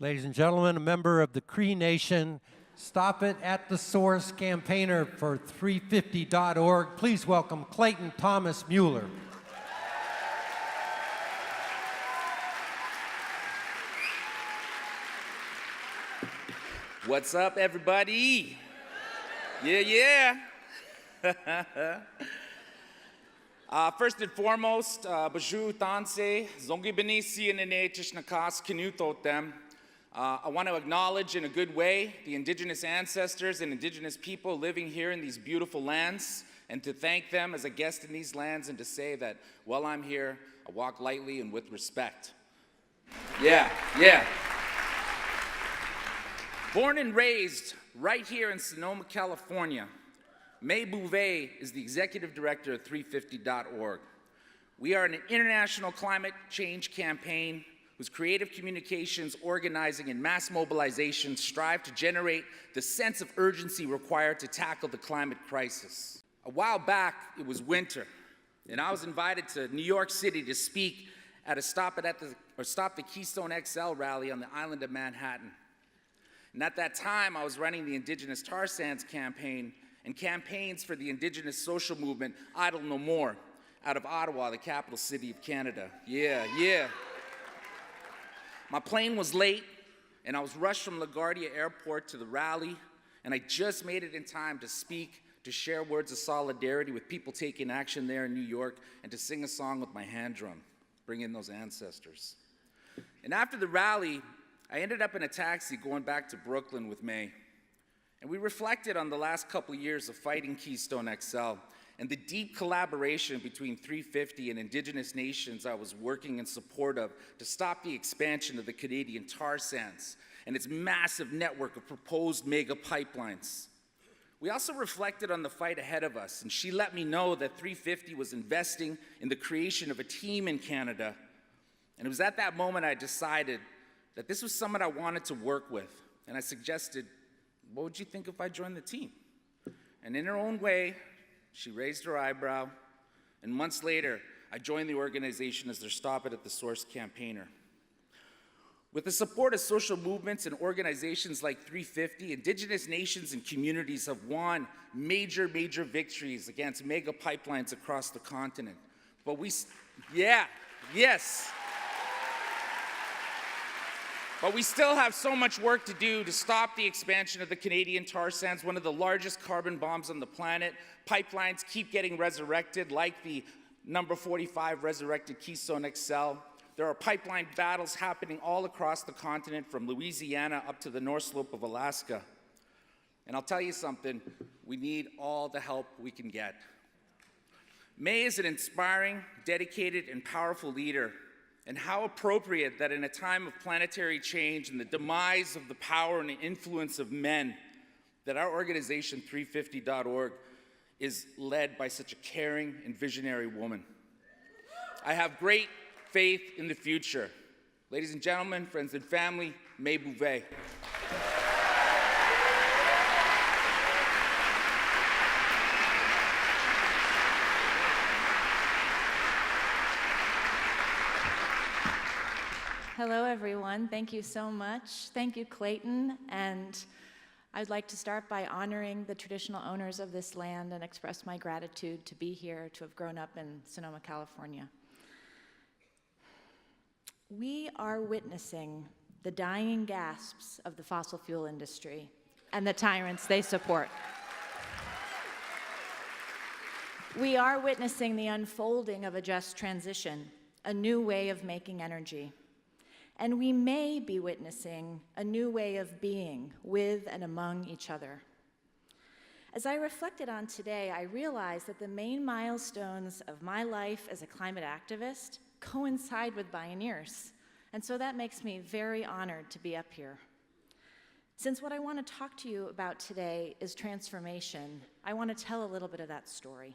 Ladies and gentlemen, a member of the Cree Nation, Stop It at the Source campaigner for 350.org. Please welcome Clayton Thomas Muller. What's up, everybody? Yeah. First and foremost, Baju Tanse, Zongi Benisi and Nene Tishnakas Kinutotem. I want to acknowledge in a good way the indigenous ancestors and indigenous people living here in these beautiful lands, and to thank them as a guest in these lands, and to say that while I'm here, I walk lightly and with respect. Yeah. Born and raised right here in Sonoma, California, May Boeve is the executive director of 350.org. We are an international climate change campaign whose creative communications, organizing, and mass mobilization strive to generate the sense of urgency required to tackle the climate crisis. A while back, it was winter, and I was invited to New York City to speak at a Stop the Keystone XL rally on the island of Manhattan. And at that time, I was running the Indigenous Tar Sands campaign and campaigns for the Indigenous social movement, Idle No More, out of Ottawa, the capital city of Canada. Yeah. My plane was late, and I was rushed from LaGuardia Airport to the rally, and I just made it in time to speak, to share words of solidarity with people taking action there in New York, and to sing a song with my hand drum, bring in those ancestors. And after the rally, I ended up in a taxi going back to Brooklyn with May. And we reflected on the last couple years of fighting Keystone XL and the deep collaboration between 350 and Indigenous nations I was working in support of to stop the expansion of the Canadian tar sands and its massive network of proposed mega pipelines. We also reflected on the fight ahead of us, and she let me know that 350 was investing in the creation of a team in Canada. And it was at that moment I decided that this was someone I wanted to work with. And I suggested, what would you think if I joined the team? And in her own way, she raised her eyebrow. And months later, I joined the organization as their Stop It at the Source campaigner. With the support of social movements and organizations like 350, Indigenous nations and communities have won major victories against mega pipelines across the continent. But But we still have so much work to do to stop the expansion of the Canadian tar sands, one of the largest carbon bombs on the planet. Pipelines keep getting resurrected, like the number 45 resurrected Keystone XL. There are pipeline battles happening all across the continent, from Louisiana up to the North Slope of Alaska. And I'll tell you something, we need all the help we can get. May is an inspiring, dedicated, and powerful leader. And how appropriate that in a time of planetary change and the demise of the power and the influence of men, that our organization 350.org is led by such a caring and visionary woman. I have great faith in the future. Ladies and gentlemen, friends and family, May Boeve. Hello, everyone. Thank you so much. Thank you, Clayton. And I'd like to start by honoring the traditional owners of this land and express my gratitude to be here, to have grown up in Sonoma, California. We are witnessing the dying gasps of the fossil fuel industry and the tyrants they support. We are witnessing the unfolding of a just transition, a new way of making energy. And we may be witnessing a new way of being with and among each other. As I reflected on today, I realized that the main milestones of my life as a climate activist coincide with Bioneers. And so that makes me very honored to be up here. Since what I want to talk to you about today is transformation, I want to tell a little bit of that story.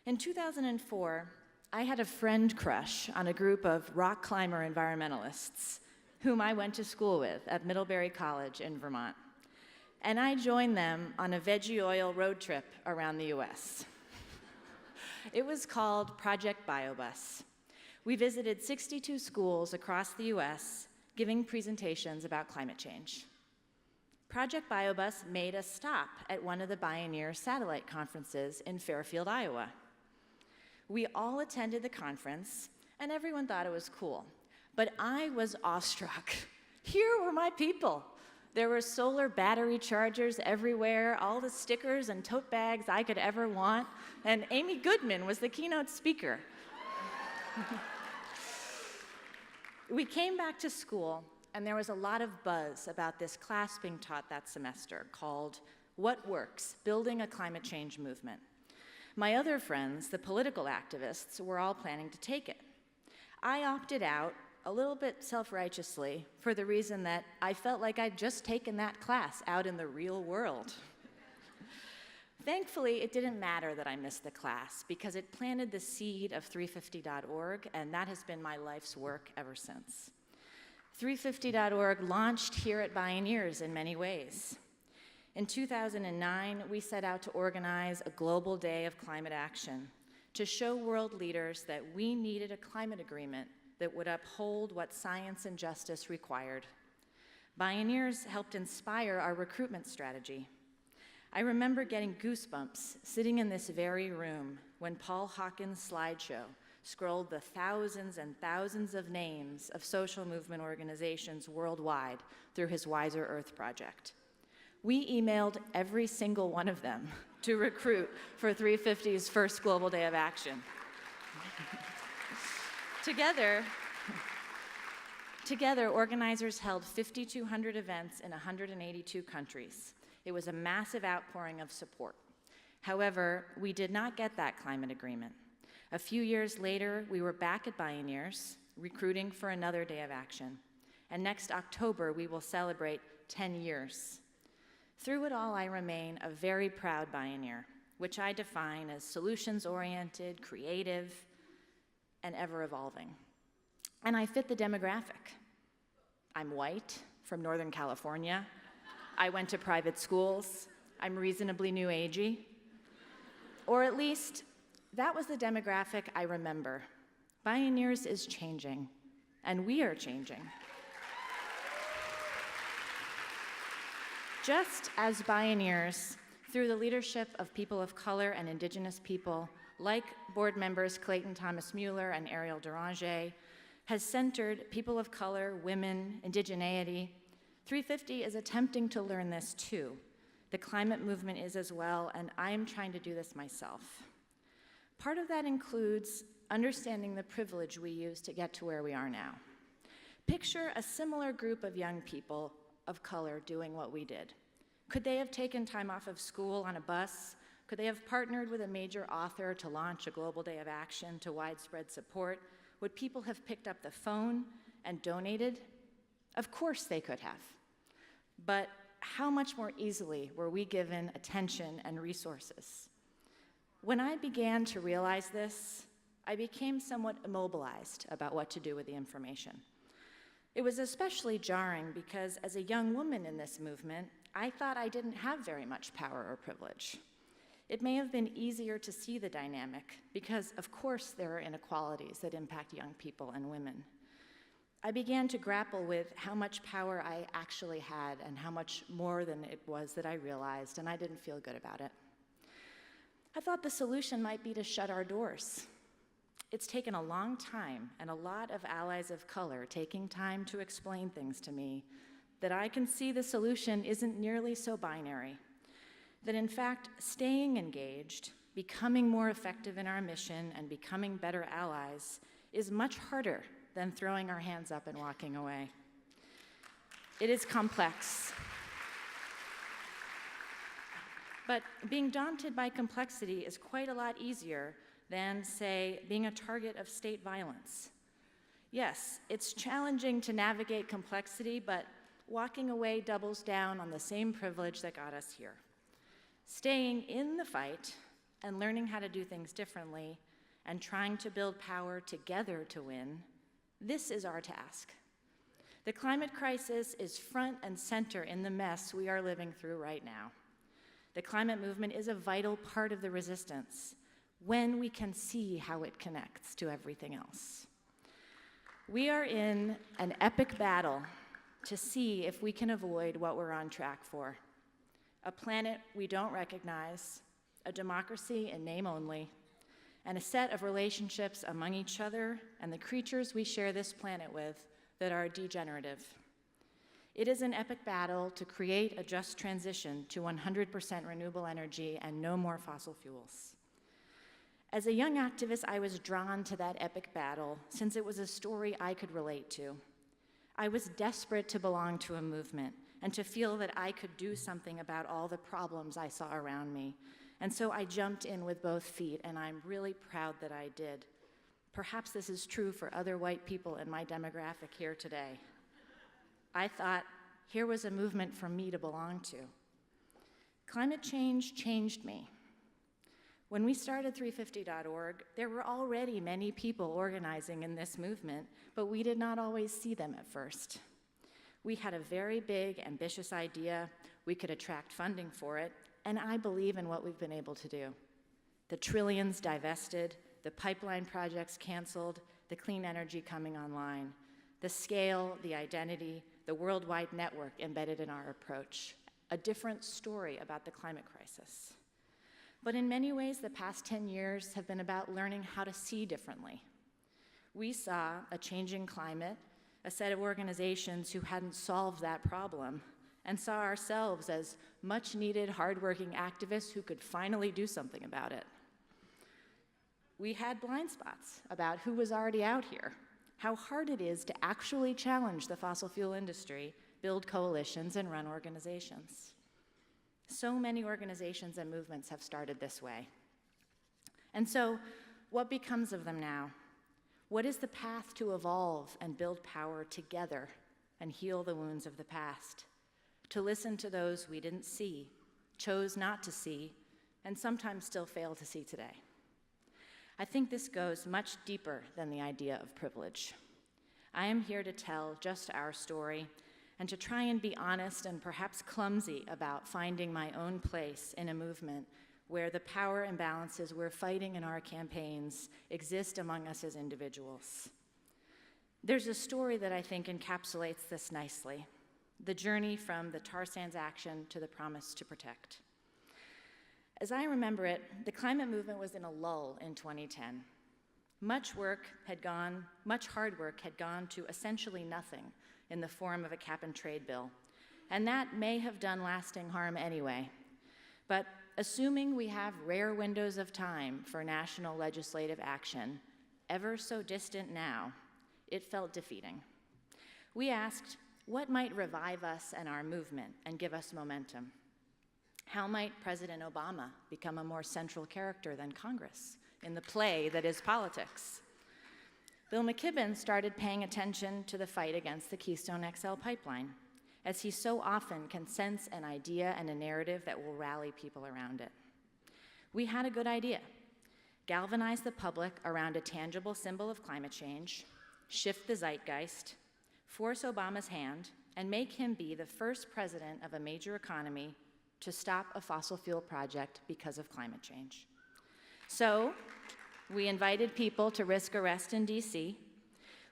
In 2004, I had a friend crush on a group of rock climber environmentalists whom I went to school with at Middlebury College in Vermont. And I joined them on a veggie oil road trip around the US. It was called Project BioBus. We visited 62 schools across the US, giving presentations about climate change. Project BioBus made a stop at one of the Bioneers satellite conferences in Fairfield, Iowa. We all attended the conference, and everyone thought it was cool. But I was awestruck. Here were my people. There were solar battery chargers everywhere, all the stickers and tote bags I could ever want, and Amy Goodman was the keynote speaker. We came back to school, and there was a lot of buzz about this class being taught that semester called What Works? Building a Climate Change Movement. My other friends, the political activists, were all planning to take it. I opted out, a little bit self-righteously, for the reason that I felt like I'd just taken that class out in the real world. Thankfully, it didn't matter that I missed the class because it planted the seed of 350.org, and that has been my life's work ever since. 350.org launched here at Bioneers in many ways. In 2009, we set out to organize a global day of climate action to show world leaders that we needed a climate agreement that would uphold what science and justice required. Bioneers helped inspire our recruitment strategy. I remember getting goosebumps sitting in this very room when Paul Hawkins' slideshow scrolled the thousands and thousands of names of social movement organizations worldwide through his Wiser Earth project. We emailed every single one of them to recruit for 350's first Global Day of Action. Together, organizers held 5,200 events in 182 countries. It was a massive outpouring of support. However, we did not get that climate agreement. A few years later, we were back at Bioneers, recruiting for another Day of Action. And next October, we will celebrate 10 years. Through it all, I remain a very proud Bioneer, which I define as solutions-oriented, creative, and ever-evolving. And I fit the demographic. I'm white, from Northern California. I went to private schools. I'm reasonably new agey. Or at least, that was the demographic I remember. Bioneers is changing, and we are changing. Just as Bioneers, through the leadership of people of color and indigenous people, like board members Clayton Thomas Muller and Ariel Deranger, has centered people of color, women, indigeneity, 350 is attempting to learn this too. The climate movement is as well, and I am trying to do this myself. Part of that includes understanding the privilege we use to get to where we are now. Picture a similar group of young people of color doing what we did. Could they have taken time off of school on a bus? Could they have partnered with a major author to launch a global day of action to widespread support? Would people have picked up the phone and donated? Of course they could have. But how much more easily were we given attention and resources? When I began to realize this, I became somewhat immobilized about what to do with the information. It was especially jarring because as a young woman in this movement, I thought I didn't have very much power or privilege. It may have been easier to see the dynamic because, of course, there are inequalities that impact young people and women. I began to grapple with how much power I actually had and how much more than it was that I realized, and I didn't feel good about it. I thought the solution might be to shut our doors. It's taken a long time and a lot of allies of color taking time to explain things to me that I can see the solution isn't nearly so binary. That in fact, staying engaged, becoming more effective in our mission, and becoming better allies is much harder than throwing our hands up and walking away. It is complex. But being daunted by complexity is quite a lot easier than, say, being a target of state violence. Yes, it's challenging to navigate complexity, but walking away doubles down on the same privilege that got us here. Staying in the fight and learning how to do things differently and trying to build power together to win, this is our task. The climate crisis is front and center in the mess we are living through right now. The climate movement is a vital part of the resistance when we can see how it connects to everything else. We are in an epic battle to see if we can avoid what we're on track for. A planet we don't recognize, a democracy in name only, and a set of relationships among each other and the creatures we share this planet with that are degenerative. It is an epic battle to create a just transition to 100% renewable energy and no more fossil fuels. As a young activist, I was drawn to that epic battle since it was a story I could relate to. I was desperate to belong to a movement and to feel that I could do something about all the problems I saw around me. And so I jumped in with both feet, and I'm really proud that I did. Perhaps this is true for other white people in my demographic here today. I thought, here was a movement for me to belong to. Climate change changed me. When we started 350.org, there were already many people organizing in this movement, but we did not always see them at first. We had a very big, ambitious idea. We could attract funding for it, and I believe in what we've been able to do. The trillions divested, the pipeline projects canceled, the clean energy coming online, the scale, the identity, the worldwide network embedded in our approach, a different story about the climate crisis. But in many ways, the past 10 years have been about learning how to see differently. We saw a changing climate, a set of organizations who hadn't solved that problem, and saw ourselves as much-needed, hardworking activists who could finally do something about it. We had blind spots about who was already out here, how hard it is to actually challenge the fossil fuel industry, build coalitions, and run organizations. So many organizations and movements have started this way. And so, what becomes of them now? What is the path to evolve and build power together and heal the wounds of the past? To listen to those we didn't see, chose not to see, and sometimes still fail to see today. I think this goes much deeper than the idea of privilege. I am here to tell just our story and to try and be honest and perhaps clumsy about finding my own place in a movement where the power imbalances we're fighting in our campaigns exist among us as individuals. There's a story that I think encapsulates this nicely, the journey from the tar sands action to the promise to protect. As I remember it, the climate movement was in a lull in 2010. Much hard work had gone to essentially nothing in the form of a cap-and-trade bill, and that may have done lasting harm anyway. But assuming we have rare windows of time for national legislative action, ever so distant now, it felt defeating. We asked, what might revive us and our movement and give us momentum? How might President Obama become a more central character than Congress in the play that is politics? Bill McKibben started paying attention to the fight against the Keystone XL pipeline, as he so often can sense an idea and a narrative that will rally people around it. We had a good idea: galvanize the public around a tangible symbol of climate change, shift the zeitgeist, force Obama's hand, and make him be the first president of a major economy to stop a fossil fuel project because of climate change. So, we invited people to risk arrest in DC.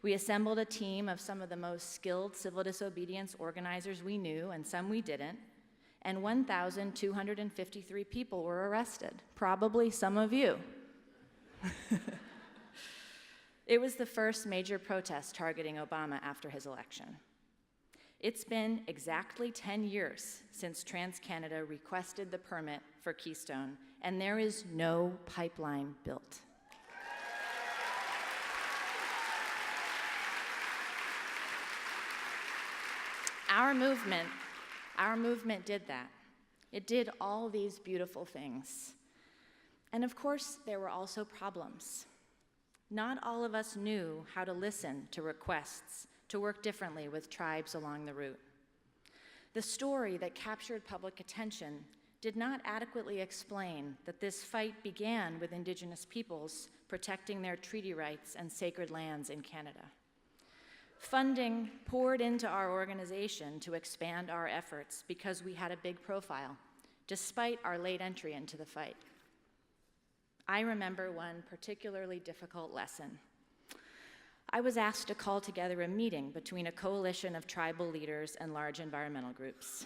We assembled a team of some of the most skilled civil disobedience organizers we knew, and some we didn't, and 1,253 people were arrested, probably some of you. It was the first major protest targeting Obama after his election. It's been exactly 10 years since TransCanada requested the permit for Keystone, and there is no pipeline built. Our movement did that. It did all these beautiful things. And of course, there were also problems. Not all of us knew how to listen to requests to work differently with tribes along the route. The story that captured public attention did not adequately explain that this fight began with Indigenous peoples protecting their treaty rights and sacred lands in Canada. Funding poured into our organization to expand our efforts because we had a big profile, despite our late entry into the fight. I remember one particularly difficult lesson. I was asked to call together a meeting between a coalition of tribal leaders and large environmental groups.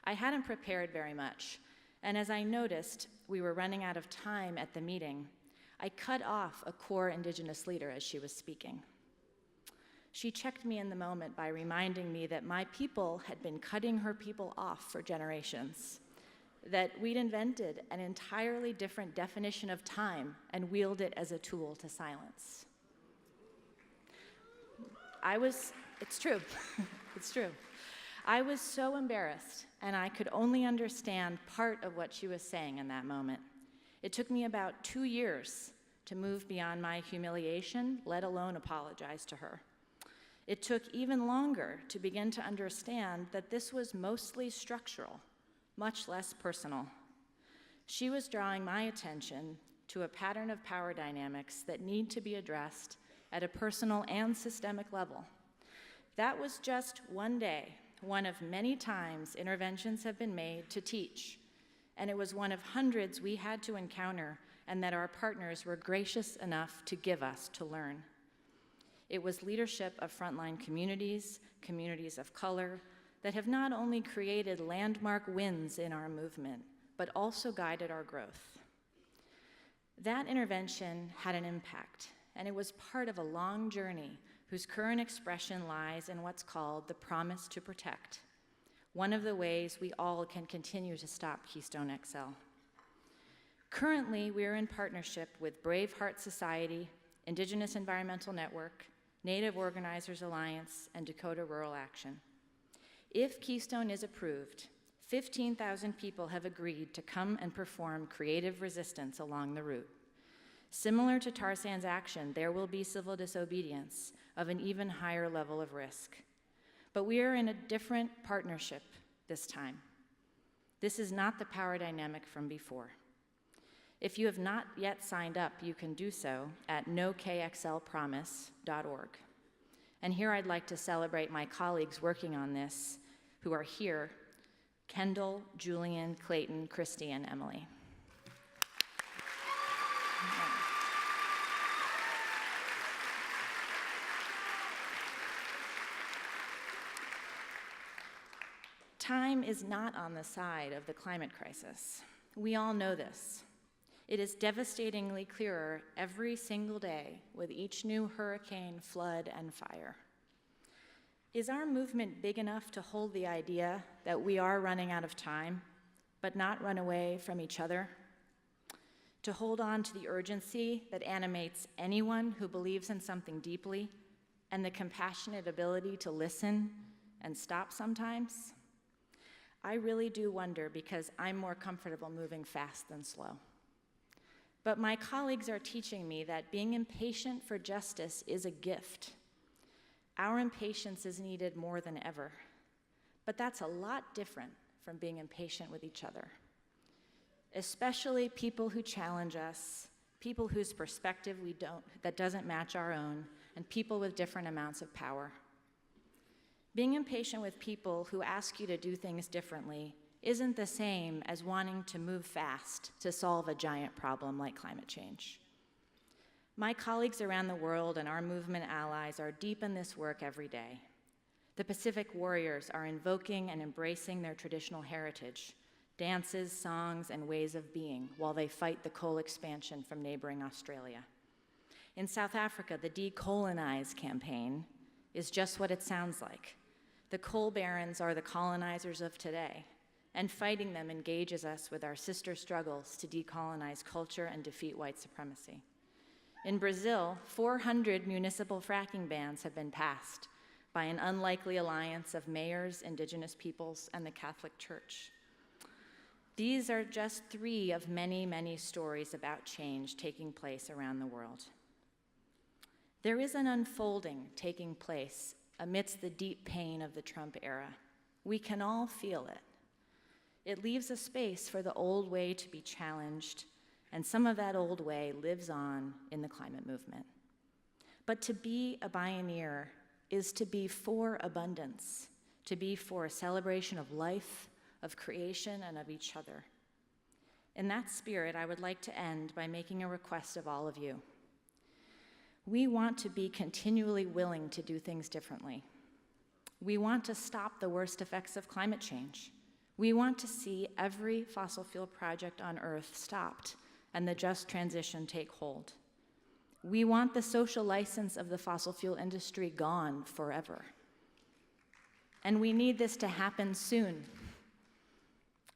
I hadn't prepared very much, and as I noticed we were running out of time at the meeting, I cut off a core Indigenous leader as she was speaking. She checked me in the moment by reminding me that my people had been cutting her people off for generations, that we'd invented an entirely different definition of time and wielded it as a tool to silence. It's true, it's true. I was so embarrassed, and I could only understand part of what she was saying in that moment. It took me about 2 years to move beyond my humiliation, let alone apologize to her. It took even longer to begin to understand that this was mostly structural, much less personal. She was drawing my attention to a pattern of power dynamics that need to be addressed at a personal and systemic level. That was just one day, one of many times interventions have been made to teach, and it was one of hundreds we had to encounter and that our partners were gracious enough to give us to learn. It was leadership of frontline communities, communities of color, that have not only created landmark wins in our movement, but also guided our growth. That intervention had an impact, and it was part of a long journey whose current expression lies in what's called the promise to protect, one of the ways we all can continue to stop Keystone XL. Currently, we are in partnership with Brave Heart Society, Indigenous Environmental Network, Native Organizers Alliance, and Dakota Rural Action. If Keystone is approved, 15,000 people have agreed to come and perform creative resistance along the route. Similar to tar sands action, there will be civil disobedience of an even higher level of risk. But we are in a different partnership this time. This is not the power dynamic from before. If you have not yet signed up, you can do so at nokxlpromise.org. And here I'd like to celebrate my colleagues working on this who are here: Kendall, Julian, Clayton, Christy, and Emily. Time is not on the side of the climate crisis. We all know this. It is devastatingly clearer every single day with each new hurricane, flood, and fire. Is our movement big enough to hold the idea that we are running out of time, but not run away from each other? To hold on to the urgency that animates anyone who believes in something deeply, and the compassionate ability to listen and stop sometimes? I really do wonder, because I'm more comfortable moving fast than slow. But my colleagues are teaching me that being impatient for justice is a gift. Our impatience is needed more than ever. But that's a lot different from being impatient with each other, especially people who challenge us, people whose perspective that doesn't match our own, and people with different amounts of power. Being impatient with people who ask you to do things differently isn't the same as wanting to move fast to solve a giant problem like climate change. My colleagues around the world and our movement allies are deep in this work every day. The Pacific warriors are invoking and embracing their traditional heritage, dances, songs, and ways of being, while they fight the coal expansion from neighboring Australia. In South Africa, the Decolonize campaign is just what it sounds like. The coal barons are the colonizers of today, and fighting them engages us with our sister struggles to decolonize culture and defeat white supremacy. In Brazil, 400 municipal fracking bans have been passed by an unlikely alliance of mayors, indigenous peoples, and the Catholic Church. These are just 3 of many, many stories about change taking place around the world. There is an unfolding taking place amidst the deep pain of the Trump era. We can all feel it. It leaves a space for the old way to be challenged, and some of that old way lives on in the climate movement. But to be a Bioneer is to be for abundance, to be for a celebration of life, of creation, and of each other. In that spirit, I would like to end by making a request of all of you. We want to be continually willing to do things differently. We want to stop the worst effects of climate change. We want to see every fossil fuel project on Earth stopped and the just transition take hold. We want the social license of the fossil fuel industry gone forever. And we need this to happen soon.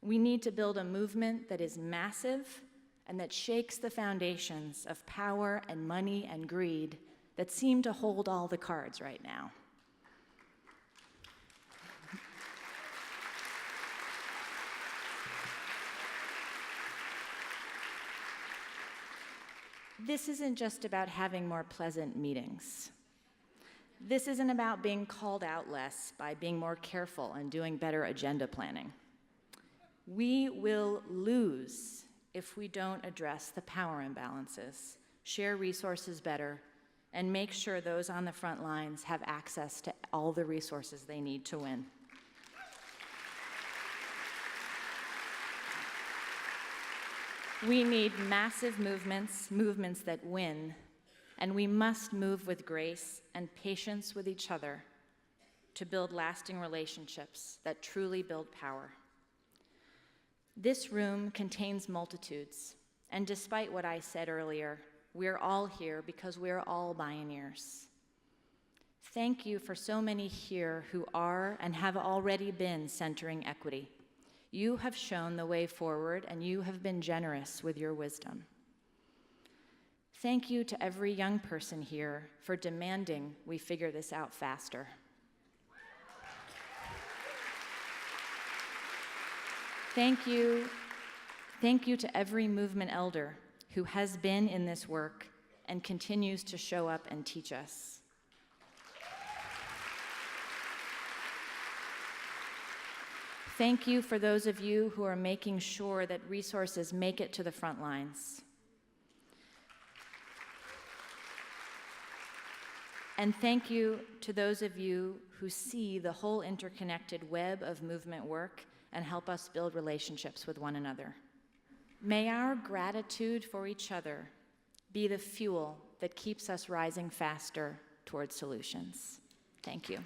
We need to build a movement that is massive and that shakes the foundations of power and money and greed that seem to hold all the cards right now. This isn't just about having more pleasant meetings. This isn't about being called out less by being more careful and doing better agenda planning. We will lose if we don't address the power imbalances, share resources better, and make sure those on the front lines have access to all the resources they need to win. We need massive movements that win, and we must move with grace and patience with each other to build lasting relationships that truly build power. This room contains multitudes, and despite what I said earlier, we're all here because we're all Bioneers. Thank you for so many here who are and have already been centering equity. You have shown the way forward, and you have been generous with your wisdom. Thank you to every young person here for demanding we figure this out faster. Thank you to every movement elder who has been in this work and continues to show up and teach us. Thank you for those of you who are making sure that resources make it to the front lines. And thank you to those of you who see the whole interconnected web of movement work and help us build relationships with one another. May our gratitude for each other be the fuel that keeps us rising faster towards solutions. Thank you.